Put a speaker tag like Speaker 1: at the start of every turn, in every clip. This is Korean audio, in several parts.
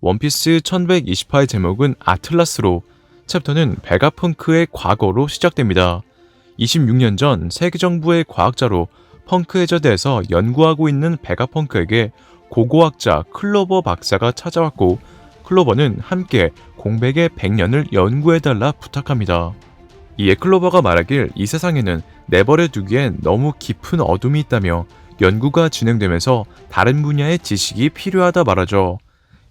Speaker 1: 원피스 1128의 제목은 아틀라스로, 챕터는 베가펑크의 과거로 시작됩니다. 26년 전 세계 정부의 과학자로 펑크 해저드에서 연구하고 있는 베가펑크에게 고고학자 클로버 박사가 찾아왔고, 클로버는 함께 공백의 100년을 연구해달라 부탁합니다. 이에 클로버가 말하길 이 세상에는 내버려 두기엔 너무 깊은 어둠이 있다며 연구가 진행되면서 다른 분야의 지식이 필요하다 말하죠.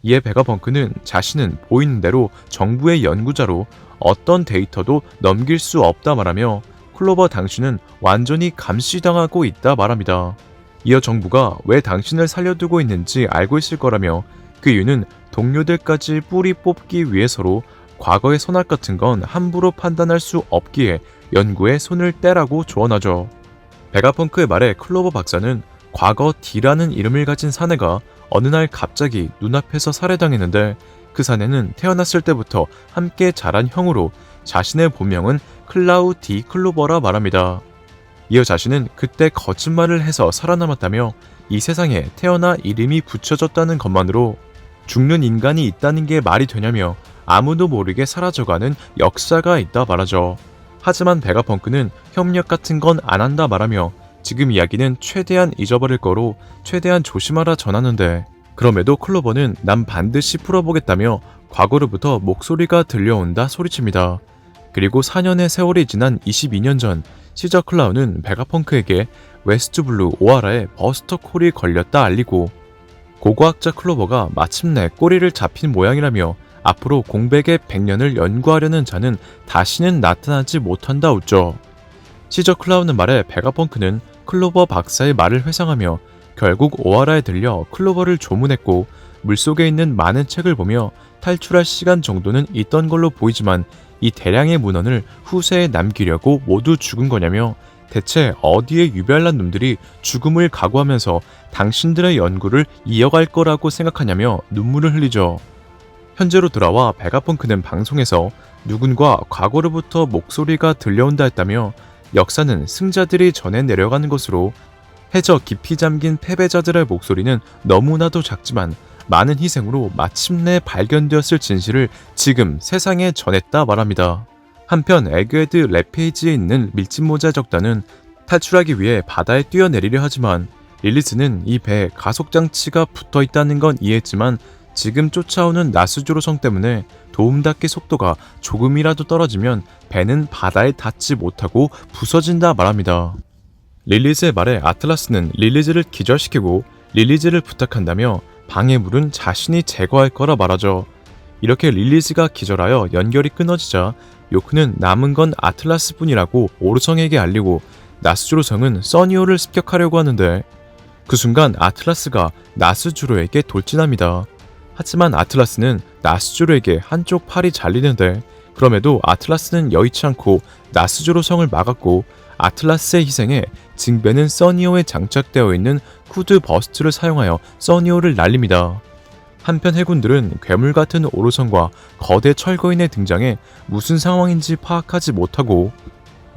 Speaker 1: 이에 베가펑크는 자신은 보이는 대로 정부의 연구자로 어떤 데이터도 넘길 수 없다 말하며, 클로버 당신은 완전히 감시당하고 있다 말합니다. 이어 정부가 왜 당신을 살려두고 있는지 알고 있을 거라며, 그 이유는 동료들까지 뿌리 뽑기 위해서로 과거의 선악 같은 건 함부로 판단할 수 없기에 연구에 손을 떼라고 조언하죠. 베가펑크의 말에 클로버 박사는 과거 D라는 이름을 가진 사내가 어느 날 갑자기 눈앞에서 살해당했는데, 그 사내는 태어났을 때부터 함께 자란 형으로 자신의 본명은 클라우 D 클로버라 말합니다. 이어 자신은 그때 거짓말을 해서 살아남았다며, 이 세상에 태어나 이름이 붙여졌다는 것만으로 죽는 인간이 있다는 게 말이 되냐며 아무도 모르게 사라져가는 역사가 있다 말하죠. 하지만 베가펑크는 협력 같은 건 안 한다 말하며, 지금 이야기는 최대한 잊어버릴 거로 최대한 조심하라 전하는데, 그럼에도 클로버는 난 반드시 풀어보겠다며 과거로부터 목소리가 들려온다 소리칩니다. 그리고 4년의 세월이 지난 22년 전, 시저 클라우는 베가펑크에게 웨스트블루 오하라에 버스터 콜이 걸렸다 알리고, 고고학자 클로버가 마침내 꼬리를 잡힌 모양이라며 앞으로 공백의 100년을 연구하려는 자는 다시는 나타나지 못한다 웃죠. 시저 클라우는 말에 베가펑크는 클로버 박사의 말을 회상하며 결국 오하라에 들려 클로버를 조문했고, 물속에 있는 많은 책을 보며 탈출할 시간 정도는 있던 걸로 보이지만 이 대량의 문헌을 후세에 남기려고 모두 죽은 거냐며, 대체 어디에 유별난 놈들이 죽음을 각오하면서 당신들의 연구를 이어갈 거라고 생각하냐며 눈물을 흘리죠. 현재로 돌아와 베가펑크는 방송에서 누군가 과거로부터 목소리가 들려온다 했다며, 역사는 승자들이 전해 내려가는 것으로 해저 깊이 잠긴 패배자들의 목소리는 너무나도 작지만 많은 희생으로 마침내 발견되었을 진실을 지금 세상에 전했다 말합니다. 한편 에그헤드 랩페이지에 있는 밀짚모자 적단은 탈출하기 위해 바다에 뛰어내리려 하지만, 릴리스는 이 배에 가속장치가 붙어있다는 건 이해했지만 지금 쫓아오는 나스조로성 때문에 도움닫기 속도가 조금이라도 떨어지면 배는 바다에 닿지 못하고 부서진다 말합니다. 릴리즈의 말에 아틀라스는 릴리즈를 기절시키고 릴리즈를 부탁한다며 방해물은 자신이 제거할 거라 말하죠. 이렇게 릴리즈가 기절하여 연결이 끊어지자 요크는 남은 건 아틀라스뿐이라고 오르성에게 알리고, 나스조로성은 써니오를 습격하려고 하는데, 그 순간 아틀라스가 나스조로에게 돌진합니다. 하지만 아틀라스는 나스조로에게 한쪽 팔이 잘리는데, 그럼에도 아틀라스는 여의치 않고 나스조로성을 막았고, 아틀라스의 희생에 징배는 써니오에 장착되어 있는 쿠드 버스트를 사용하여 써니오를 날립니다. 한편 해군들은 괴물 같은 오로성과 거대 철거인의 등장에 무슨 상황인지 파악하지 못하고,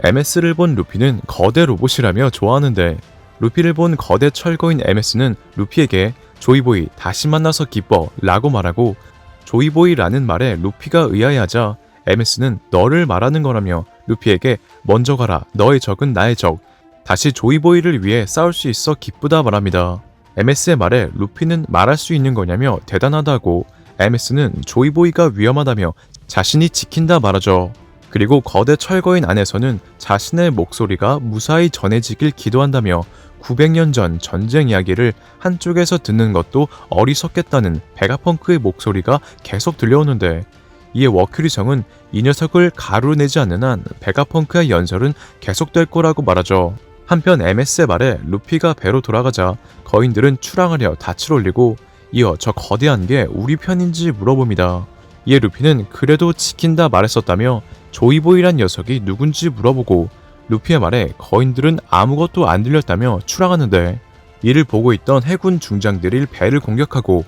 Speaker 1: MS를 본 루피는 거대 로봇이라며 좋아하는데, 루피를 본 거대 철거인 MS는 루피에게 조이보이 다시 만나서 기뻐 라고 말하고, 조이보이라는 말에 루피가 의아해하자 MS는 너를 말하는 거라며 루피에게 먼저 가라, 너의 적은 나의 적, 다시 조이보이를 위해 싸울 수 있어 기쁘다 말합니다. MS의 말에 루피는 말할 수 있는 거냐며 대단하다고, MS는 조이보이가 위험하다며 자신이 지킨다 말하죠. 그리고 거대 철거인 안에서는 자신의 목소리가 무사히 전해지길 기도한다며 900년 전 전쟁 이야기를 한쪽에서 듣는 것도 어리석겠다는 베가펑크의 목소리가 계속 들려오는데, 이에 워큐리성은 이 녀석을 가루내지 않는 한 베가펑크의 연설은 계속될 거라고 말하죠. 한편 MS의 말에 루피가 배로 돌아가자 거인들은 출항하려 닻을 올리고, 이어 저 거대한 게 우리 편인지 물어봅니다. 이에 루피는 그래도 지킨다 말했었다며 조이보이란 녀석이 누군지 물어보고, 루피의 말에 거인들은 아무것도 안 들렸다며 출항하는데, 이를 보고 있던 해군 중장들이 배를 공격하고,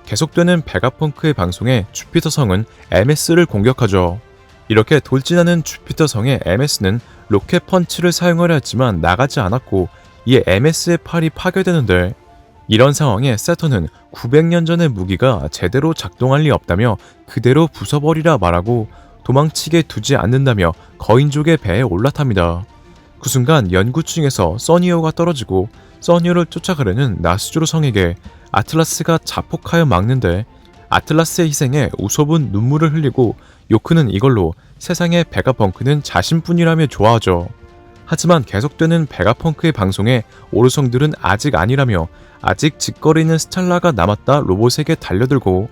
Speaker 1: 계속되는 베가펑크의 방송에 주피터 성은 MS를 공격하죠. 이렇게 돌진하는 주피터 성의 MS는 로켓 펀치를 사용하려 했지만 나가지 않았고, 이에 MS의 팔이 파괴되는데, 이런 상황에 세터는 900년 전의 무기가 제대로 작동할 리 없다며 그대로 부숴버리라 말하고 도망치게 두지 않는다며 거인족의 배에 올라탑니다. 그 순간 연구중에서 써니어가 떨어지고 써니어를 쫓아가려는 나스조르 성에게 아틀라스가 자폭하여 막는데 아틀라스의 희생에 우솝은 눈물을 흘리고 요크는 이걸로 세상의 베가펑크는 자신뿐이라며 좋아하죠. 하지만 계속되는 베가펑크의 방송에 오르성들은 아직 아니라며 아직 짓거리는 스탈라가 남았다 로봇에게 달려들고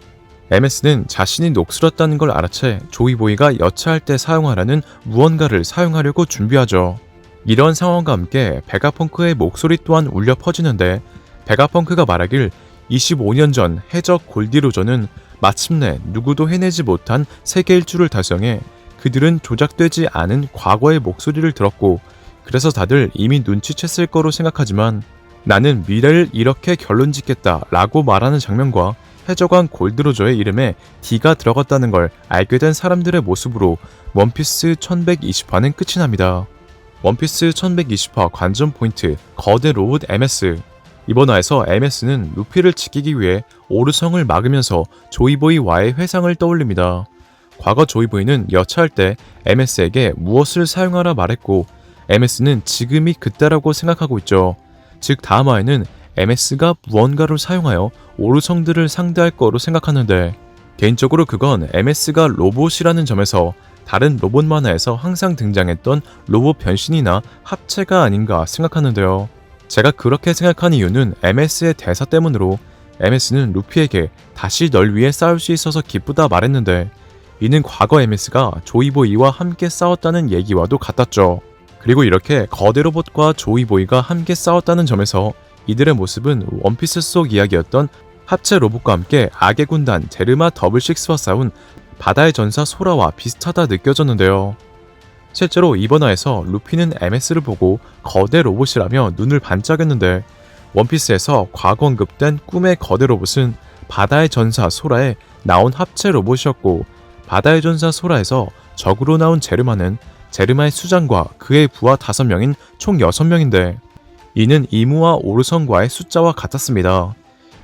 Speaker 1: MS는 자신이 녹슬었다는 걸 알아채 조이보이가 여차할 때 사용하라는 무언가를 사용하려고 준비하죠. 이런 상황과 함께 베가펑크의 목소리 또한 울려 퍼지는데 베가펑크가 말하길 25년 전 해적 골디로저는 마침내 누구도 해내지 못한 세계 일주를 달성해 그들은 조작되지 않은 과거의 목소리를 들었고 그래서 다들 이미 눈치챘을 거로 생각하지만 나는 미래를 이렇게 결론짓겠다 라고 말하는 장면과 해적왕 골드로저의 이름에 D가 들어갔다는 걸 알게 된 사람들의 모습으로 원피스 1120화는 끝이 납니다. 원피스 1120화 관전 포인트 거대 로봇 MS. 이번 화에서 MS는 루피를 지키기 위해 오르성을 막으면서 조이보이와의 회상을 떠올립니다. 과거 조이보이는 여차할 때 MS에게 무엇을 사용하라 말했고 MS는 지금이 그때라고 생각하고 있죠. 즉 다음 화에는 MS가 무언가를 사용하여 오르성들을 상대할 거로 생각하는데 개인적으로 그건 MS가 로봇이라는 점에서 다른 로봇 만화에서 항상 등장했던 로봇 변신이나 합체가 아닌가 생각하는데요. 제가 그렇게 생각한 이유는 MS의 대사 때문으로 MS는 루피에게 다시 널 위해 싸울 수 있어서 기쁘다 말했는데 이는 과거 MS가 조이보이와 함께 싸웠다는 얘기와도 같았죠. 그리고 이렇게 거대 로봇과 조이보이가 함께 싸웠다는 점에서 이들의 모습은 원피스 속 이야기였던 합체 로봇과 함께 악의 군단 제르마 더블식스와 싸운 바다의 전사 소라와 비슷하다 느껴졌는데요. 실제로 이번 화에서 루피는 MS를 보고 거대 로봇이라며 눈을 반짝였는데 원피스에서 과거 언급된 꿈의 거대 로봇은 바다의 전사 소라에 나온 합체 로봇이었고 바다의 전사 소라에서 적으로 나온 제르마는 제르마의 수장과 그의 부하 5명인 총 6명인데 이는 이무와 오르성과의 숫자와 같았습니다.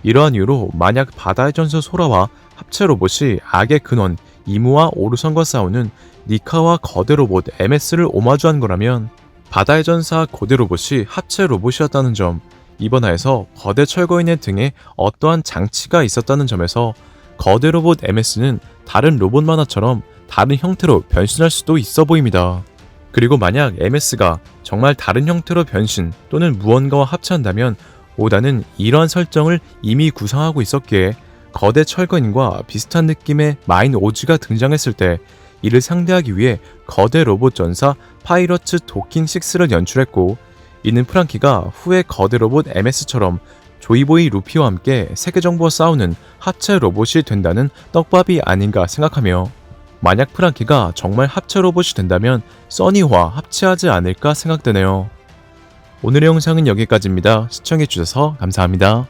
Speaker 1: 이러한 이유로 만약 바다의 전사 소라와 합체 로봇이 악의 근원 이무와 오르성과 싸우는 니카와 거대 로봇 MS를 오마주한 거라면 바다의 전사 고대 로봇이 합체 로봇이었다는 점, 이번 화에서 거대 철거인의 등에 어떠한 장치가 있었다는 점에서 거대 로봇 MS는 다른 로봇 만화처럼 다른 형태로 변신할 수도 있어 보입니다. 그리고 만약 MS가 정말 다른 형태로 변신 또는 무언가와 합체한다면 오다는 이러한 설정을 이미 구상하고 있었기에 거대 철거인과 비슷한 느낌의 마인 오즈가 등장했을 때 이를 상대하기 위해 거대 로봇 전사 파이러츠 도킹 6를 연출했고 이는 프랑키가 후에 거대 로봇 MS처럼 조이보이 루피와 함께 세계정부와 싸우는 합체 로봇이 된다는 떡밥이 아닌가 생각하며 만약 프랑키가 정말 합체 로봇이 된다면 써니와 합체하지 않을까 생각되네요. 오늘의 영상은 여기까지입니다. 시청해주셔서 감사합니다.